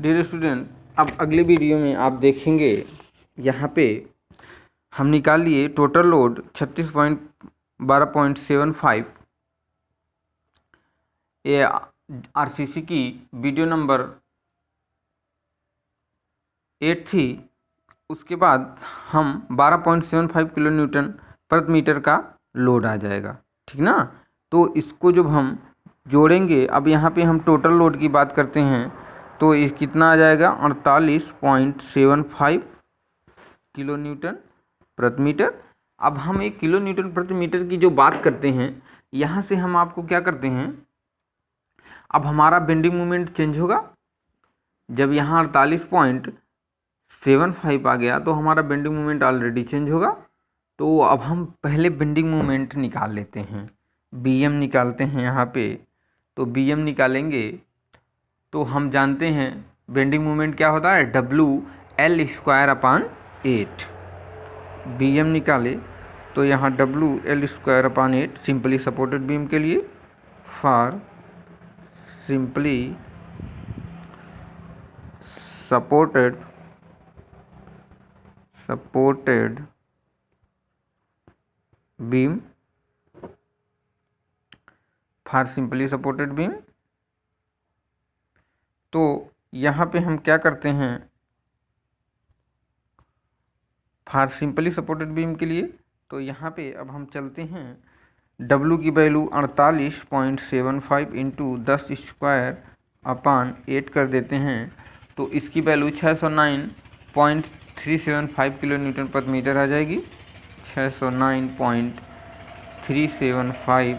Dear student, अब अगले video में आप देखेंगे यहाँ पे हम निकाल लिए टोटल लोड 36.12.75 ये आरसीसी की वीडियो नंबर 8 थी। उसके बाद हम 12.75 किलो न्यूटन प्रति मीटर का लोड आ जाएगा, ठीक ना। तो इसको जब हम जोड़ेंगे, अब यहाँ पे हम टोटल लोड की बात करते हैं तो ये कितना आ जाएगा 48.75 किलो न्यूटन प्रति मीटर। अब हम एक किलो न्यूटन प्रति मीटर की जो बात करते हैं, यहाँ से हम आपको क्या करते हैं, अब हमारा बेंडिंग मोमेंट चेंज होगा। जब यहाँ 48.75 आ गया तो हमारा बेंडिंग मोमेंट ऑलरेडी चेंज होगा। तो अब हम पहले बेंडिंग मोमेंट निकाल लेते हैं, BM निकालते हैं यहाँ पे। तो BM निकालेंगे तो हम जानते हैं बेंडिंग मोमेंट क्या होता है, WL²/8। BM निकाले तो यहाँ WL²/8 सिंपली सपोर्टेड बीम के लिए, for simply supported beam, for simply supported beam. तो यहाँ पे हम क्या करते हैं, फॉर सिंपली सपोर्टेड बीम के लिए, तो यहाँ पे अब हम चलते हैं W की वैल्यू 48.75 इंटू 10²/8 कर देते हैं। तो इसकी वैल्यू 609.375 किलो न्यूटन प्रति मीटर आ जाएगी। 609.375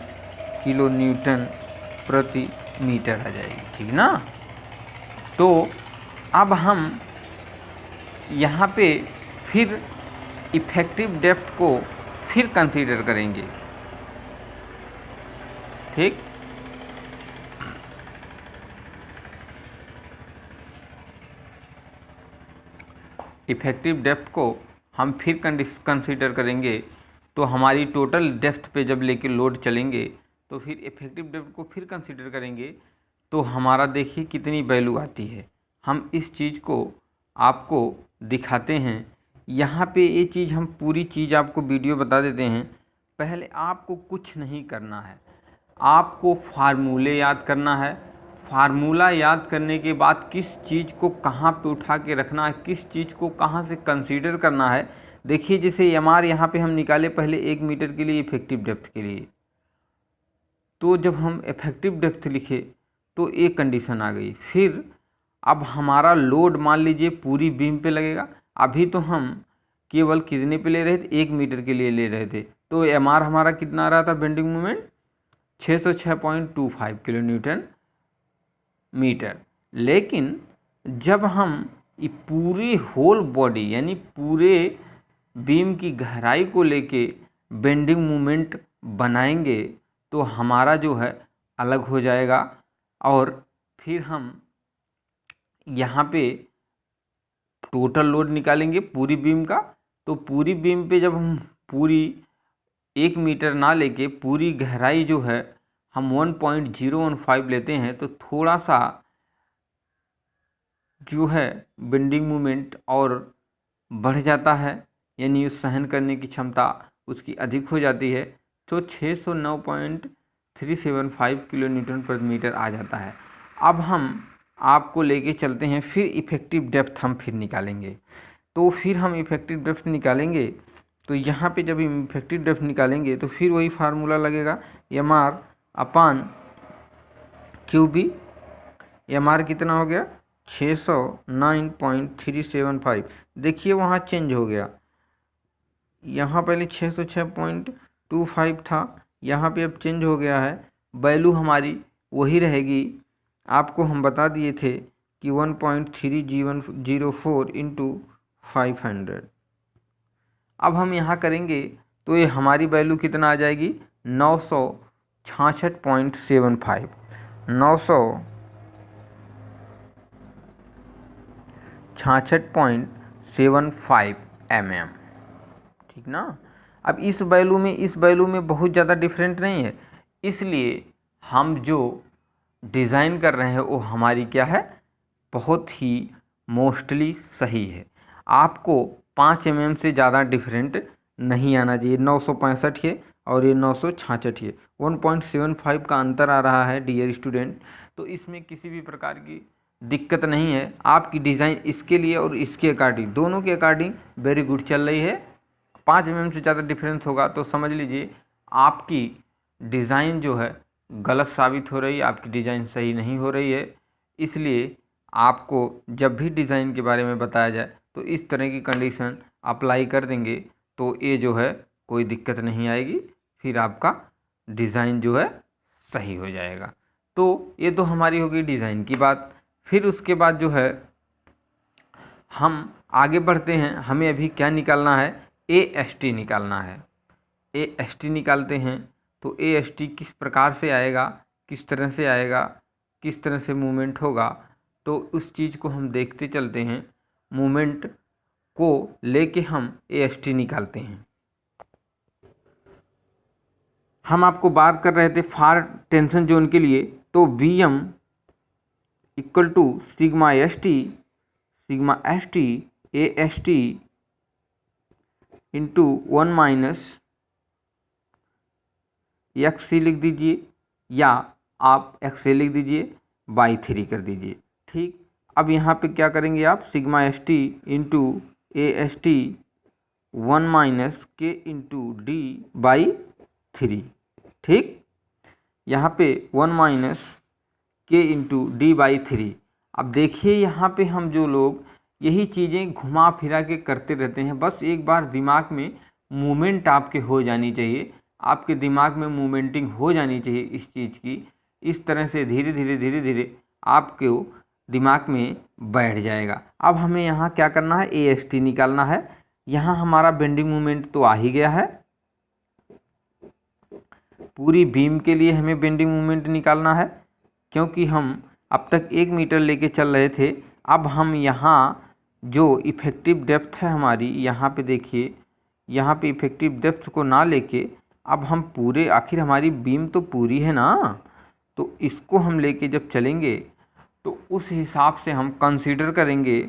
किलो न्यूटन प्रति मीटर आ जाएगी, ठीक ना। तो अब हम यहाँ पे फिर इफेक्टिव डेप्थ को फिर कंसीडर करेंगे, ठीक। इफेक्टिव डेप्थ को हम फिर कंसीडर करेंगे। तो हमारी टोटल डेप्थ पे जब लेके लोड चलेंगे तो फिर इफेक्टिव डेप्थ को फिर कंसीडर करेंगे। तो हमारा देखिए कितनी वैल्यू आती है। हम इस चीज़ को आपको दिखाते हैं। यहाँ पे ये चीज़ हम पूरी चीज़ आपको वीडियो बता देते हैं। पहले आपको कुछ नहीं करना है, आपको फार्मूले याद करना है। फार्मूला याद करने के बाद किस चीज़ को कहाँ पे उठा के रखना है, किस चीज़ को कहाँ से कंसीडर करना है। देखिए जैसे MR यहाँ पे हम निकाले पहले 1 मीटर के लिए इफेक्टिव डेप्थ के लिए। तो जब हम इफेक्टिव डेप्थ लिखे तो एक कंडीशन आ गई। फिर अब हमारा लोड मान लीजिए पूरी बीम पे लगेगा। अभी तो हम केवल कितने पे ले रहे थे, 1 मीटर के लिए ले रहे थे। तो MR हमारा कितना आ रहा था, bending moment 606.25 kilo newton metre. लेकिन जब हम ये पूरी होल बॉडी यानी पूरे बीम की गहराई को लेके बेंडिंग मोमेंट बनाएंगे तो हमारा जो है अलग हो जाएगा। और फिर हम यहाँ पे टोटल लोड निकालेंगे पूरी बीम का। तो पूरी बीम पे जब हम पूरी 1 मीटर ना लेके पूरी गहराई जो है हम 1.015 लेते हैं तो थोड़ा सा जो है बेंडिंग मोमेंट और बढ़ जाता है, यानी सहन करने की क्षमता उसकी अधिक हो जाती है। तो 609.375 किलो न्यूटन प्रति मीटर आ जाता है। अब हम आपको लेके चलते हैं, फिर इफेक्टिव डेप्थ हम फिर निकालेंगे। तो फिर हम इफेक्टिव डेप्थ निकालेंगे तो यहाँ पे जब हम इफेक्टिव डेप्थ निकालेंगे तो फिर वही फार्मूला लगेगा, MR/QB। MR कितना हो गया 609.375। देखिए वहाँ चेंज हो गया, यहाँ पहले 606.25 था, यहाँ पे अब चेंज हो गया है। वैल्यू हमारी वही रहेगी। आपको हम बता दिए थे कि 1.3004 इंटू 500। अब हम यहाँ करेंगे तो ये हमारी वैल्यू कितना आ जाएगी 966.75 966.75 mm, ठीक ना। अब इस वैल्यू में बहुत ज़्यादा डिफरेंट नहीं है, इसलिए हम जो डिज़ाइन कर रहे हैं वो हमारी क्या है बहुत ही मोस्टली सही है। आपको 5 mm से ज़्यादा डिफरेंट नहीं आना चाहिए। 965 है और ये 966 है, 1.75 का अंतर आ रहा है डियर स्टूडेंट। तो इसमें किसी भी प्रकार की दिक्कत नहीं है। आपकी डिज़ाइन इसके लिए और इसके अकॉर्डिंग, दोनों के अकॉर्डिंग वेरी गुड चल रही है। 5 mm से ज़्यादा डिफरेंस होगा तो समझ लीजिए आपकी डिज़ाइन जो है गलत साबित हो रही है, आपकी डिज़ाइन सही नहीं हो रही है। इसलिए आपको जब भी डिज़ाइन के बारे में बताया जाए तो इस तरह की कंडीशन अप्लाई कर देंगे तो ये जो है कोई दिक्कत नहीं आएगी, फिर आपका डिज़ाइन जो है सही हो जाएगा। तो ये तो हमारी होगी डिज़ाइन की बात। फिर उसके बाद जो है हम आगे बढ़ते हैं। हमें अभी क्या निकालना है, AST निकालना है। AST निकालते हैं तो AST किस प्रकार से आएगा, किस तरह से आएगा, किस तरह से मूवमेंट होगा, तो उस चीज़ को हम देखते चलते हैं। मूवमेंट को लेके हम AST निकालते हैं। हम आपको बात कर रहे थे फार टेंशन जोन के लिए, तो VM equal to sigma ST AST into 1 minus XC लिख दीजिए, या आप XA लिख दीजिए, बाई 3 कर दीजिए। ठीक, अब यहाँ पे क्या करेंगे आप, sigma ST into AST 1 minus K into D by 3। ठीक, यहाँ पे 1 minus K into D by 3। अब देखिए यहाँ पे हम जो लोग यही चीज़ें घुमा फिरा के करते रहते हैं, बस एक बार दिमाग में मूवमेंट आपके हो जानी चाहिए, आपके दिमाग में मूवमेंटिंग हो जानी चाहिए इस चीज़ की। इस तरह से धीरे धीरे आपके दिमाग में बैठ जाएगा। अब हमें यहाँ क्या करना है, AST निकालना है। यहाँ हमारा बेंडिंग मूवमेंट तो आ ही गया है, पूरी बीम के लिए हमें बेंडिंग मूवमेंट निकालना है, क्योंकि हम अब तक 1 मीटर लेके चल रहे थे। अब हम यहाँ जो इफ़ेक्टिव डेप्थ है हमारी, यहाँ पे देखिए, यहाँ पे इफ़ेक्टिव डेप्थ को ना लेके अब हम पूरे, आखिर हमारी बीम तो पूरी है ना, तो इसको हम लेके जब चलेंगे तो उस हिसाब से हम कंसीडर करेंगे,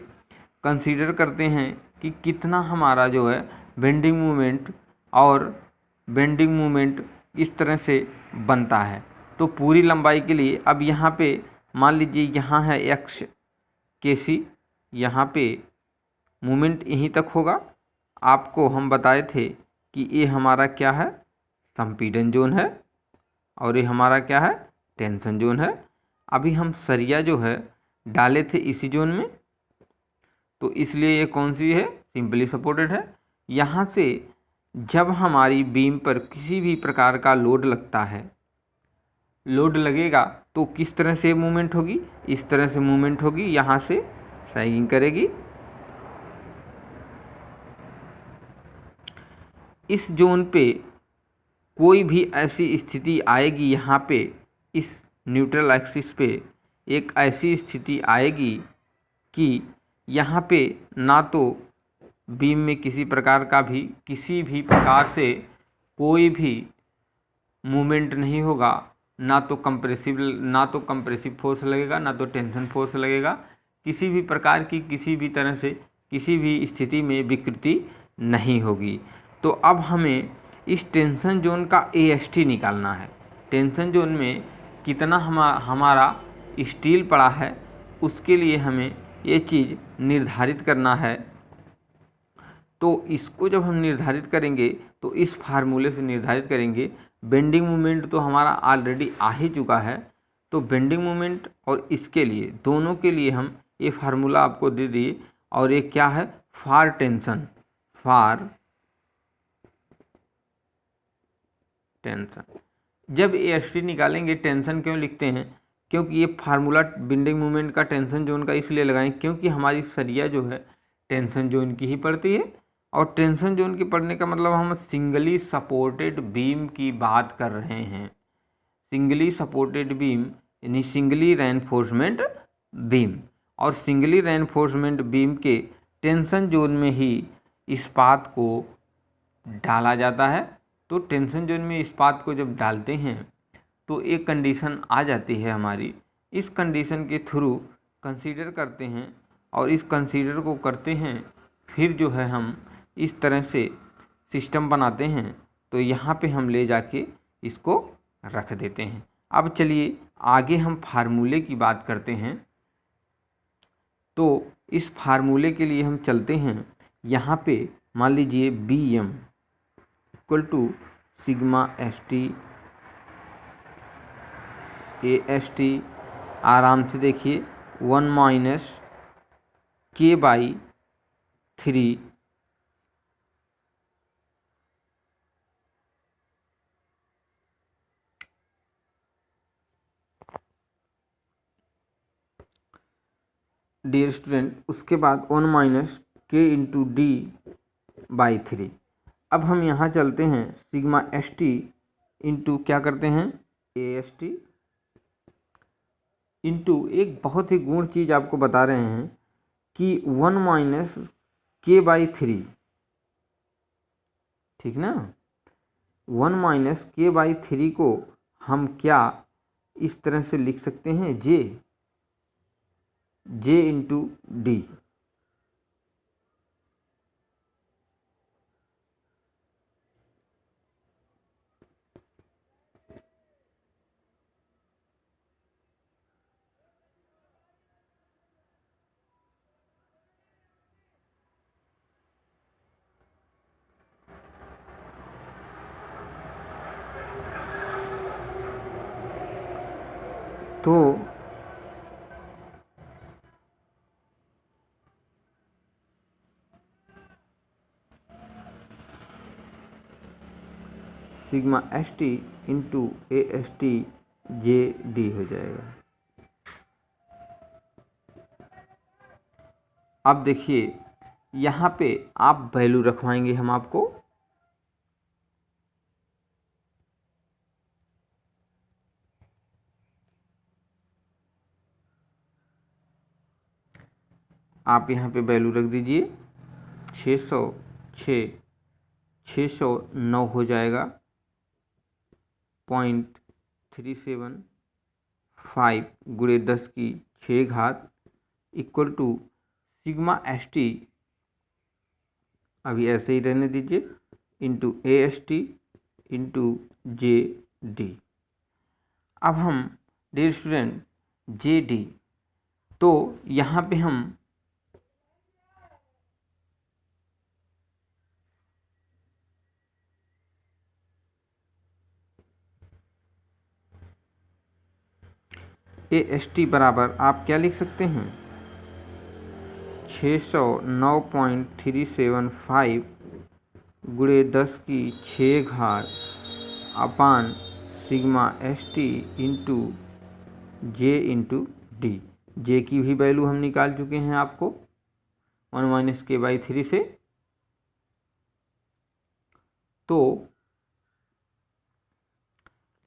कंसीडर करते हैं कि कितना हमारा जो है बेंडिंग मूवमेंट, और बेंडिंग मूवमेंट इस तरह से बनता है। तो पूरी लंबाई के लिए अब यहाँ पे मान लीजिए यहाँ है x KC, यहाँ पे मूवमेंट यहीं तक होगा। आपको हम बताए थे कि ये हमारा क्या है, संपीड़न जोन है, और ये हमारा क्या है, टेंशन जोन है। अभी हम सरिया जो है डाले थे इसी जोन में, तो इसलिए ये कौन सी है, सिंपली सपोर्टेड है। यहाँ से जब हमारी बीम पर किसी भी प्रकार का लोड लगता है, लोड लगेगा तो किस तरह से मूवमेंट होगी, इस तरह से मूवमेंट होगी, यहाँ से सैगिंग करेगी। इस जोन पे कोई भी ऐसी स्थिति आएगी, यहाँ पे इस न्यूट्रल एक्सिस पे एक ऐसी स्थिति आएगी कि यहाँ पे ना तो बीम में किसी प्रकार से कोई भी मूवमेंट नहीं होगा, ना तो कंप्रेसिव फोर्स लगेगा, ना तो टेंशन फोर्स लगेगा। किसी भी प्रकार की किसी भी तरह से किसी भी स्थिति में विकृति नहीं होगी। तो अब हमें इस टेंशन जोन का AST निकालना है। टेंशन जोन में कितना हमारा स्टील पड़ा है, उसके लिए हमें ये चीज़ निर्धारित करना है। तो इसको जब हम निर्धारित करेंगे तो इस फार्मूले से निर्धारित करेंगे। बेंडिंग मोमेंट तो हमारा ऑलरेडी आ ही चुका है, तो बेंडिंग मोमेंट और इसके लिए, दोनों के लिए हम ये फार्मूला आपको दे दिए। और ये क्या है, फार टेंशन, जब AST निकालेंगे, टेंशन क्यों लिखते हैं, क्योंकि ये फार्मूला बेंडिंग मोमेंट का टेंशन जोन का इसलिए लगाएं क्योंकि हमारी सरिया जो है टेंशन जोन की ही पड़ती है। और टेंशन जोन के पड़ने का मतलब हम सिंगली सपोर्टेड बीम की बात कर रहे हैं। सिंगली सपोर्टेड बीम यानी सिंगली रेनफोर्समेंट बीम, और सिंगली रेनफोर्समेंट बीम के टेंशन जोन में ही इस्पात को डाला जाता है। तो टेंशन जोन में इस्पात को जब डालते हैं तो एक कंडीशन आ जाती है हमारी। इस कंडीशन के थ्रू कंसीडर करते हैं और इस कंसीडर को करते हैं, फिर जो है हम इस तरह से सिस्टम बनाते हैं। तो यहाँ पे हम ले जाके इसको रख देते हैं। अब चलिए आगे हम फार्मूले की बात करते हैं। तो इस फार्मूले के लिए हम चलते हैं। यहाँ पे मान लीजिए B M equal to sigma S T A S T, आराम से देखिए 1 माइनस के बाई 3 डियर स्टूडेंट, उसके बाद 1 माइनस के इंटू डी बाई 3। अब हम यहाँ चलते हैं सिग्मा एस टी इंटू क्या करते हैं ए एस टी इंटू एक बहुत ही गुण चीज़ आपको बता रहे हैं कि 1 माइनस के बाई 3, ठीक ना। 1 माइनस के बाई 3 को हम क्या इस तरह से लिख सकते हैं, जे इंटू डी। तो sigma S T into A S T J D हो जाएगा। अब देखिए यहाँ पे आप वैल्यू रखवाएंगे हम आपको। आप यहाँ पे वैल्यू रख दीजिए 609 हो जाएगा 0.375 गुणे 10 की 6 घात equal to sigma S T, अभी ऐसे ही रहने दीजिए, into A S T into J D. अब हम डियर स्टूडेंट जे डी, तो यहाँ पे हम ए एस टी बराबर आप क्या लिख सकते हैं 609.375 गुणे 10 की 6 घात अपान sigma S T into J into D. J की भी वैल्यू हम निकाल चुके हैं आपको 1 माइनस के बाई 3 से। तो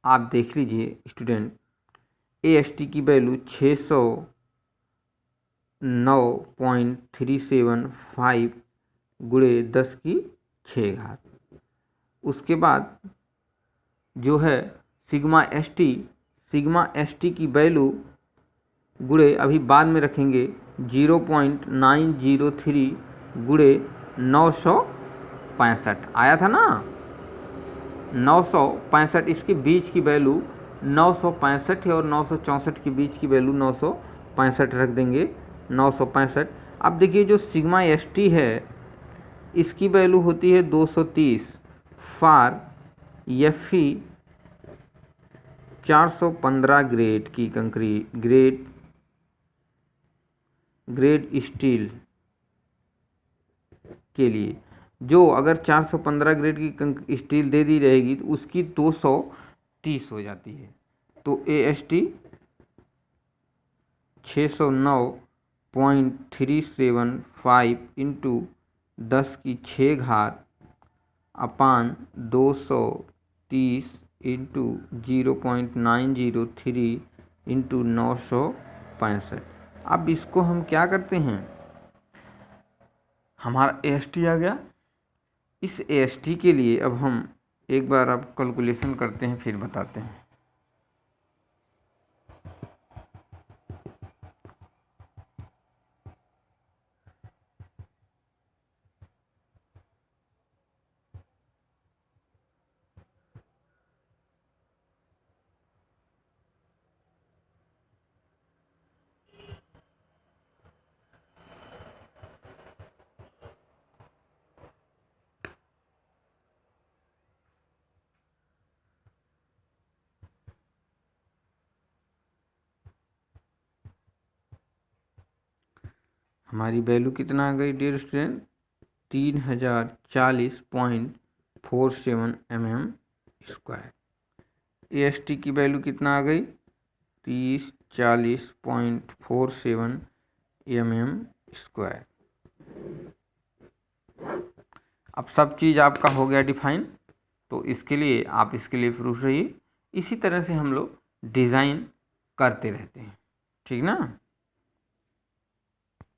आप देख लीजिए स्टूडेंट, ए एस टी की वैल्यू 609.375 गुणे 10 की 6 घात। उसके बाद जो है सिग्मा एस टी की वैल्यू गुणे अभी बाद में रखेंगे 0.903 गुणे 965 आया था ना, 965, इसके बीच की वैल्यू 965 है और 964 के बीच की वैल्यू 965 रख देंगे 965। अब देखिए जो सिग्मा एस टी है इसकी वैल्यू होती है 230 फॉर एफ ई 415 ग्रेड की कंक्रीट ग्रेड स्टील के लिए। जो अगर 415 ग्रेड की स्टील दे दी रहेगी तो उसकी 230 हो जाती है। तो ए एस टी 609.375 इंटू 10 की 6 घात अपान 230 इंटू 0.903 इंटू 965। अब इसको हम क्या करते हैं, हमारा ए एस टी आ गया। इस ए एस टी के लिए अब हम एक बार अब कैलकुलेशन करते हैं फिर बताते हैं। हमारी वैल्यू कितना आ गई डियर स्टूडेंट, 3040.47 mm²। AST की वैल्यू कितना आ गई, 3040.47 mm²। अब सब चीज़ आपका हो गया डिफाइन, तो इसके लिए आप इसके लिए प्रूफ रहिए। इसी तरह से हम लोग डिज़ाइन करते रहते हैं, ठीक ना।